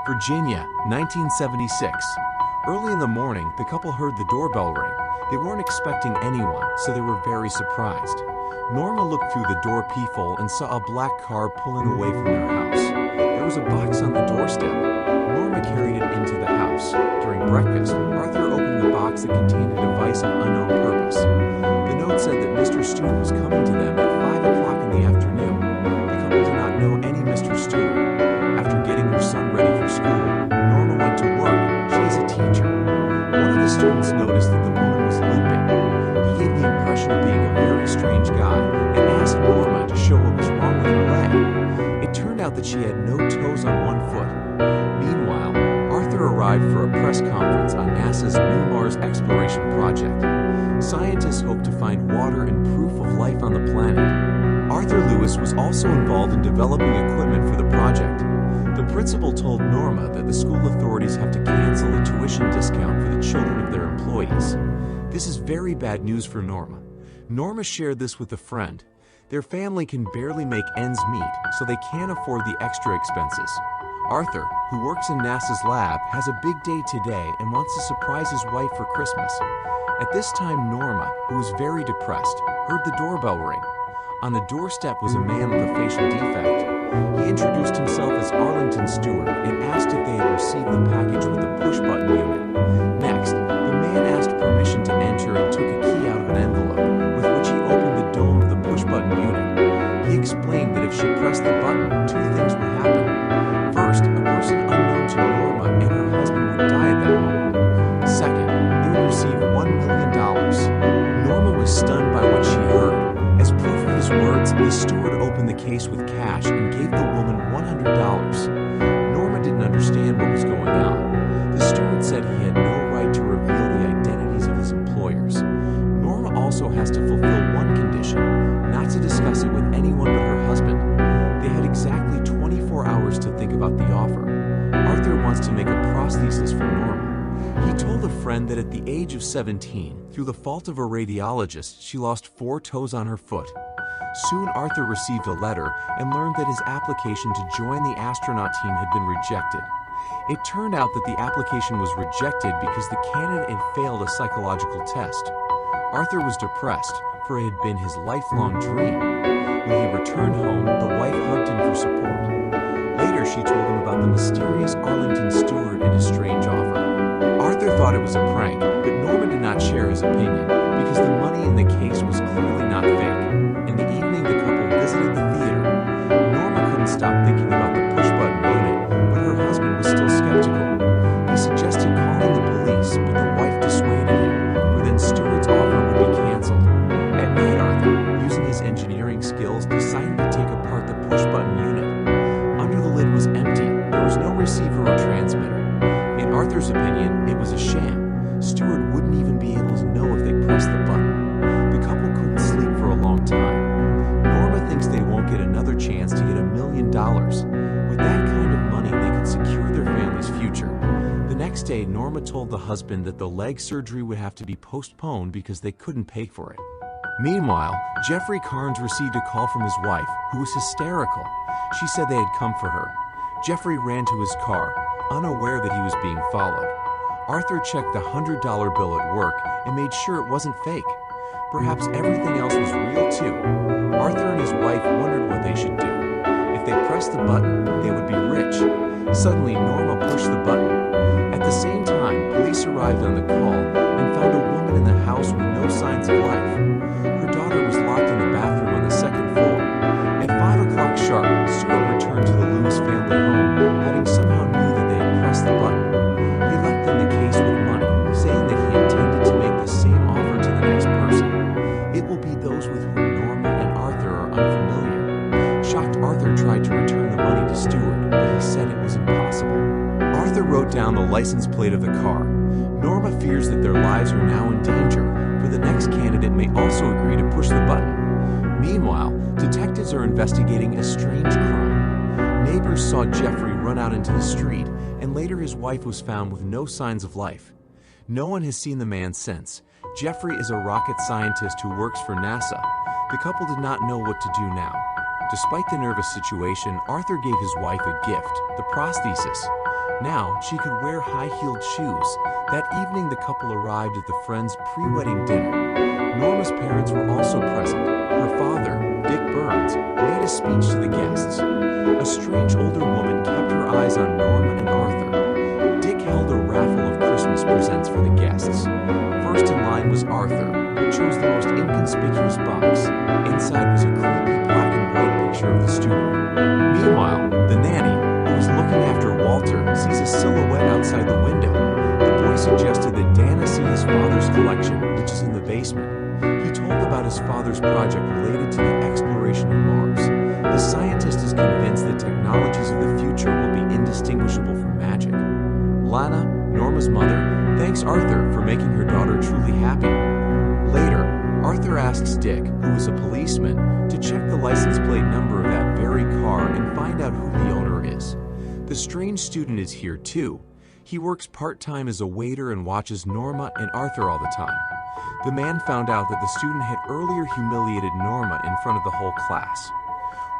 Virginia, 1976. Early in the morning, the couple heard the doorbell ring. They weren't expecting anyone, so they were very surprised. Norma looked through the door peephole and saw a black car pulling away from their house. There was a box on the doorstep. Norma carried it into the house. During breakfast, Arthur opened the box that contained a device of unknown purpose. The note said that Mr. Stewart was coming to them at 5 o'clock in the afternoon. The couple did not know any Mr. Stewart. After getting her son ready for school, Norma went to work. She is a teacher. One of the students noticed that the woman was limping. He gave the impression of being a very strange guy and asked Norma to show what was wrong with her leg. It turned out that she had no toes on one foot. Meanwhile, Arthur arrived for a press conference on NASA's New Mars exploration project. Scientists hope to find water and proof of life on the planet. Arthur Lewis was also involved in developing equipment for the project. The principal told Norma that the school authorities have to cancel the tuition discount for the children of their employees. This is very bad news for Norma. Norma shared this with a friend. Their family can barely make ends meet, so they can't afford the extra expenses. Arthur, who works in NASA's lab, has a big day today and wants to surprise his wife for Christmas. At this time, Norma, who was very depressed, heard the doorbell ring. On the doorstep was a man with a facial defect. He introduced himself as Arlington Stewart and asked if they had received the package with the push-button unit. Next, the man asked permission to enter and took a key out of an envelope, with which he opened the dome of the push-button unit. He explained that if she pressed the button, two things would happen. First, a person unknown to Norma and her husband would die at that moment. Second, they would receive $1 million. Norma was stunned by what she heard. As proof of his words, the steward opened the case with cash and gave the woman $100. Norma didn't understand what was going on. The steward said he had no right to reveal the identities of his employers. Norma also has to fulfill one condition, not to discuss it with anyone but her husband. They had exactly 24 hours to think about the offer. Arthur wants to make a prosthesis for Norma. He told a friend that at the age of 17, through the fault of a radiologist, she lost 4 toes on her foot. Soon Arthur received a letter and learned that his application to join the astronaut team had been rejected. It turned out that the application was rejected because the candidate had failed a psychological test. Arthur was depressed, for it had been his lifelong dream. When he returned home, the wife hugged him for support. Later, she told him about the mysterious Arlington Stewart and his strange offer. Arthur thought it was a prank, but Norma did not share his opinion, because the money in the case was clearly not fake. In the evening, the couple visited the theater. Norma couldn't stop thinking about the push-button unit, but her husband was still skeptical. He suggested calling the police, but the wife dissuaded him, for then Stewart's offer would be canceled. At night, Arthur, using his engineering skills, decided to take apart the push-button unit. Under the lid was empty. There was no receiver or transmitter. In Arthur's opinion, it was a sham. Stewart wouldn't even be able to know if they pressed the button. The couple couldn't sleep for a long time. Norma thinks they won't get another chance to get $1 million. With that kind of money, they could secure their family's future. The next day, Norma told the husband that the leg surgery would have to be postponed because they couldn't pay for it. Meanwhile, Jeffrey Carnes received a call from his wife, who was hysterical. She said they had come for her. Jeffrey ran to his car, unaware that he was being followed. Arthur checked the $100 bill at work and made sure it wasn't fake. Perhaps everything else was real too. Arthur and his wife wondered what they should do. If they pressed the button, they would be rich. Suddenly, Norma pushed the button. At the same time, police arrived on the call and found a woman in the house with no signs of life. Her daughter was locked in the bathroom on the second floor. At 5 o'clock sharp, Stewart returned to the Lewis family home, having somehow knew that they had pressed the button. He left them the case with money, saying that he intended to make the same offer to the next person. It will be those with whom Norma and Arthur are unfamiliar. Shocked, Arthur tried to return the money to Stewart, but he said it was impossible. Arthur wrote down the license plate of the car. Norma fears that their lives are now in danger, for the next candidate may also agree to push the button. Meanwhile, detectives are investigating a strange crime. Neighbors saw Jeffrey run out into the street, and later his wife was found with no signs of life. No one has seen the man since. Jeffrey is a rocket scientist who works for NASA. The couple did not know what to do now. Despite the nervous situation, Arthur gave his wife a gift, the prosthesis. Now she could wear high-heeled shoes. That evening, the couple arrived at the friend's pre-wedding dinner. Norma's parents were also present. Her father, Dick Burns, made a speech to the guests. A strange older woman kept her eyes on Norma and Arthur. Dick held a raffle of Christmas presents for the guests. First in line was Arthur, who chose the most inconspicuous box. Inside was a creepy black and white picture of the student. Meanwhile, the nanny, who was looking after Walter, sees a silhouette outside the window. The boy suggested that Dana see his father's collection, which is in the basement. He told about his father's project related to the exploration of Mars. The scientist is convinced that technologies of the future will be indistinguishable from magic. Lana, Norma's mother, thanks Arthur for making her daughter truly happy. Later, Arthur asks Dick, who is a policeman, to check the license plate number of that very car and find out who the owner is. The strange student is here too. He works part-time as a waiter and watches Norma and Arthur all the time. The man found out that the student had earlier humiliated Norma in front of the whole class.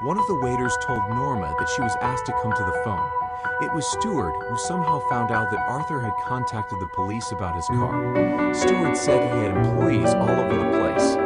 One of the waiters told Norma that she was asked to come to the phone. It was Stewart who somehow found out that Arthur had contacted the police about his car. Stewart said he had employees all over the place.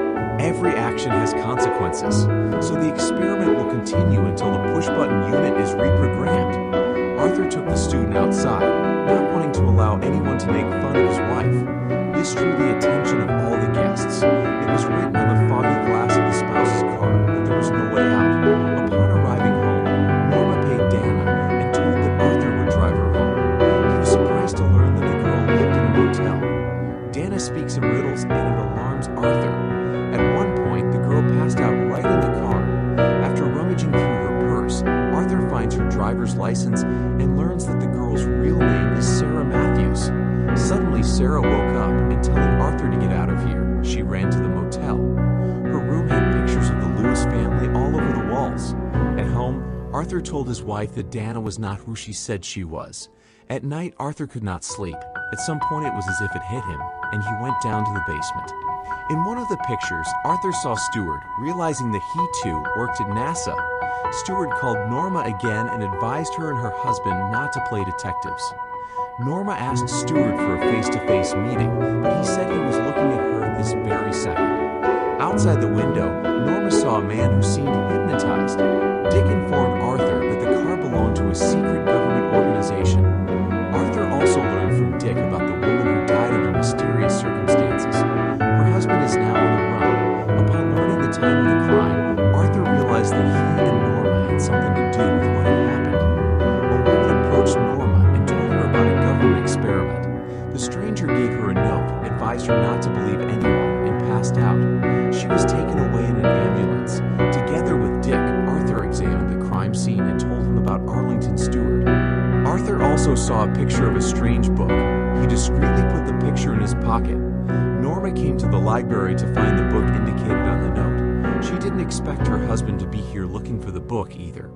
Every action has consequences, so the experiment will continue until the push-button unit is reprogrammed. Arthur took the student outside, not wanting to allow anyone to make fun of his wife. This drew the attention of all the guests. It was written on the foggy glass of the spouse's car that there was no way out. Upon arriving home, Norma paid Dana and told that Arthur would drive her home. He was surprised to learn that the girl lived in a motel. Dana speaks in riddles and it alarms Arthur. At one point, the girl passed out right in the car. After rummaging through her purse, Arthur finds her driver's license and learns that the girl's real name is Sarah Matthews. Suddenly, Sarah woke up and telling Arthur to get out of here, she ran to the motel. Her room had pictures of the Lewis family all over the walls. At home, Arthur told his wife that Dana was not who she said she was. At night, Arthur could not sleep. At some point, it was as if it hit him, and he went down to the basement. In one of the pictures, Arthur saw Stewart, realizing that he too worked at NASA. Stewart called Norma again and advised her and her husband not to play detectives. Norma asked Stewart for a face-to-face meeting, but he said he was looking at her this very second. Outside the window, Norma saw a man who seemed hypnotized. Dick informed Arthur that the car belonged to a secret government organization. Arthur also learned from Dick about the woman who died under mysterious circumstances. Her husband is now on the run. Upon learning the time of the crime, Arthur realized that he and Norma had something to do with what had happened. A woman approached Norma and told her about a government experiment. The stranger gave her a note, advised her not to believe anyone, and passed out. She was taken away in an ambulance. Together with Dick, Arthur examined the crime scene and told him about Arlington Stewart. Arthur also saw a picture of a strange book. He discreetly put the picture in his pocket. Norma came to the library to find the book indicated on the note. She didn't expect her husband to be here looking for the book either.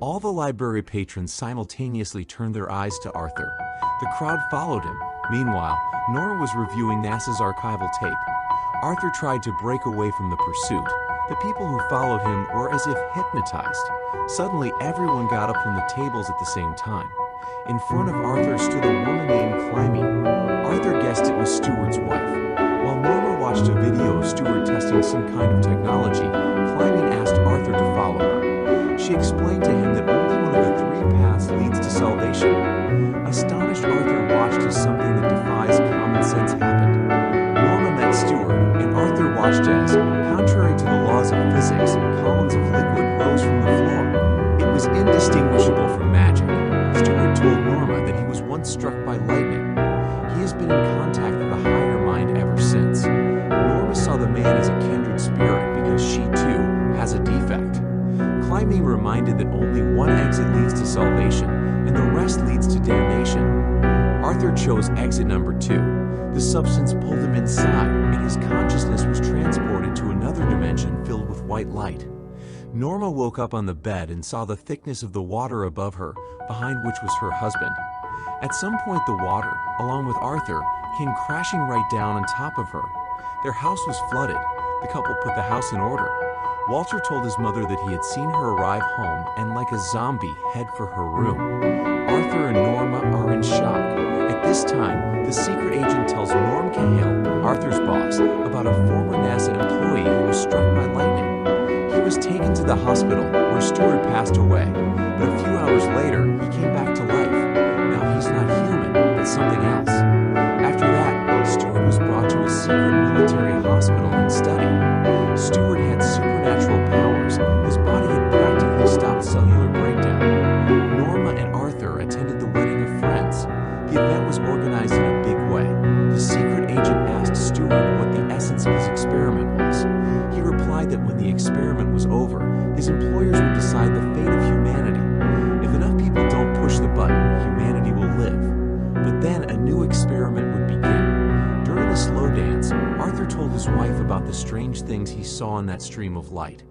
All the library patrons simultaneously turned their eyes to Arthur. The crowd followed him. Meanwhile, Norma was reviewing NASA's archival tape. Arthur tried to break away from the pursuit. The people who followed him were as if hypnotized. Suddenly, everyone got up from the tables at the same time. In front of Arthur stood a woman named Climie. Arthur guessed it was Stewart's wife. While Norma watched a video of Stewart testing some kind of technology, Climie asked Arthur to follow her. She explained to him that only one of the three paths leads to salvation. Astonished, Arthur watched as something that defies common sense happened. Norma met Stewart, and Arthur watched as, contrary to the laws of physics, columns of liquid rose from the floor. It was indistinguishable from magic. Stewart told Norma that he was once struck by lightning. He has been in contact with a higher mind ever since. Norma saw the man as a kindred spirit because she, too, has a defect. Climie reminded that only one exit leads to salvation, and the rest leads to damnation. Arthur chose exit number 2. The substance pulled him inside, and his consciousness was transported to another dimension filled with white light. Norma woke up on the bed and saw the thickness of the water above her, behind which was her husband. At some point, the water, along with Arthur, came crashing right down on top of her. Their house was flooded. The couple put the house in order. Walter told his mother that he had seen her arrive home and, like a zombie, head for her room. Arthur and Norma are in shock. At this time, the secret agent tells Norm Cahill, Arthur's boss, about a former NASA employee who was struck by lightning. He was taken to the hospital, where Stewart passed away, but a few hours later, he came back to life. Now he's not human, but something else. After that, Stewart was brought to a secret military hospital and studied. Stewart had supernatural powers. His body had practically stopped cellular breakdown. Norma and Arthur attended the wedding of friends. The event was organized in a big way. The secret agent asked Stewart what the essence of his experiment was. He replied that when the experiment was over, his employers would decide the fate of humanity. If enough people don't push the button, humanity will live. But then a new experiment would begin. During the slow dance, Arthur told his wife about the strange things he saw in that stream of light.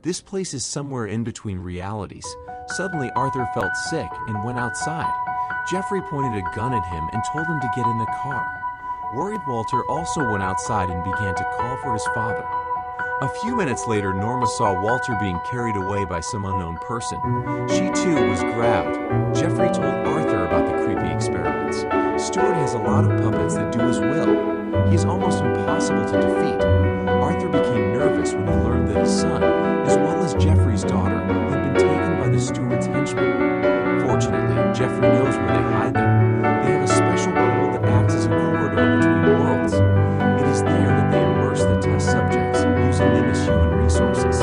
This place is somewhere in between realities. Suddenly, Arthur felt sick and went outside. Jeffrey pointed a gun at him and told him to get in the car. Worried Walter also went outside and began to call for his father. A few minutes later, Norma saw Walter being carried away by some unknown person. She too was grabbed. Jeffrey told Arthur about the creepy experiments. Stewart has a lot of puppets that do his will. He is almost impossible to defeat. Arthur became nervous when he learned that his son, as well as Jeffrey's daughter, had been taken by the Stewart's henchmen. Fortunately, Jeffrey knows where they hide them. They have a special pool that acts as a corridor between worlds. It is there that they immerse the test subjects, using them as human resources.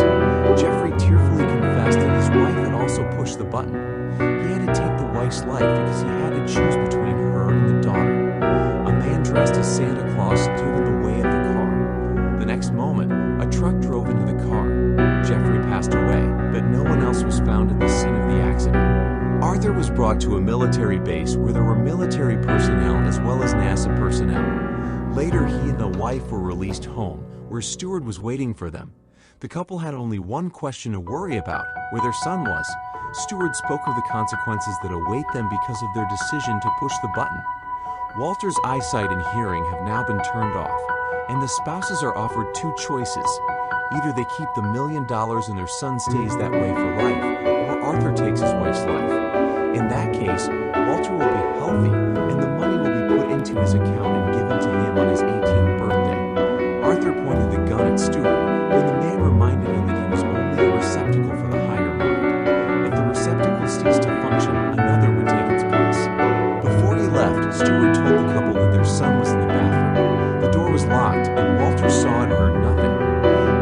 Jeffrey tearfully confessed that his wife had also pushed the button. He had to take the wife's life because he had to choose between her and the daughter. A man dressed as Santa Claus stood in the way of the car. The next moment, a truck drove into the car. Jeffrey passed away, but no one else was found at the scene of the accident. Arthur was brought to a military base where there were military personnel as well as NASA personnel. Later, he and the wife were released home, where Stewart was waiting for them. The couple had only one question to worry about, where their son was. Stewart spoke of the consequences that await them because of their decision to push the button. Walter's eyesight and hearing have now been turned off, and the spouses are offered two choices. Either they keep the $1 million and their son stays that way for life, or Arthur takes his wife's life. In that case, Walter will be healthy, and the money will be put into his account and given to him on his 18th birthday. Arthur pointed the gun at Stewart, when the man reminded him that he was only a receptacle for the higher mind. If the receptacle ceased to function, another would take its place. Before he left, Stewart told the couple that their son was in the bathroom. The door was locked, and Walter saw and heard nothing.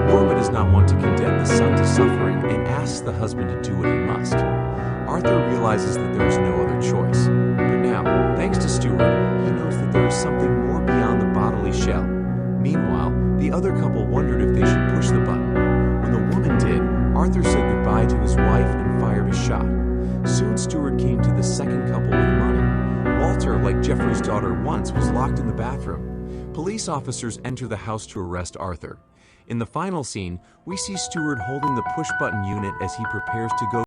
Norma does not want to condemn the son to suffering and asks the husband to do what he must. Arthur realizes that there is no other choice. But now, thanks to Stewart, he knows that there is something more beyond the bodily shell. Meanwhile, the other couple wondered if they should push the button. When the woman did, Arthur said goodbye to his wife and fired a shot. Soon Stewart came to the second couple with money. Walter, like Jeffrey's daughter once, was locked in the bathroom. Police officers enter the house to arrest Arthur. In the final scene, we see Stewart holding the push-button unit as he prepares to go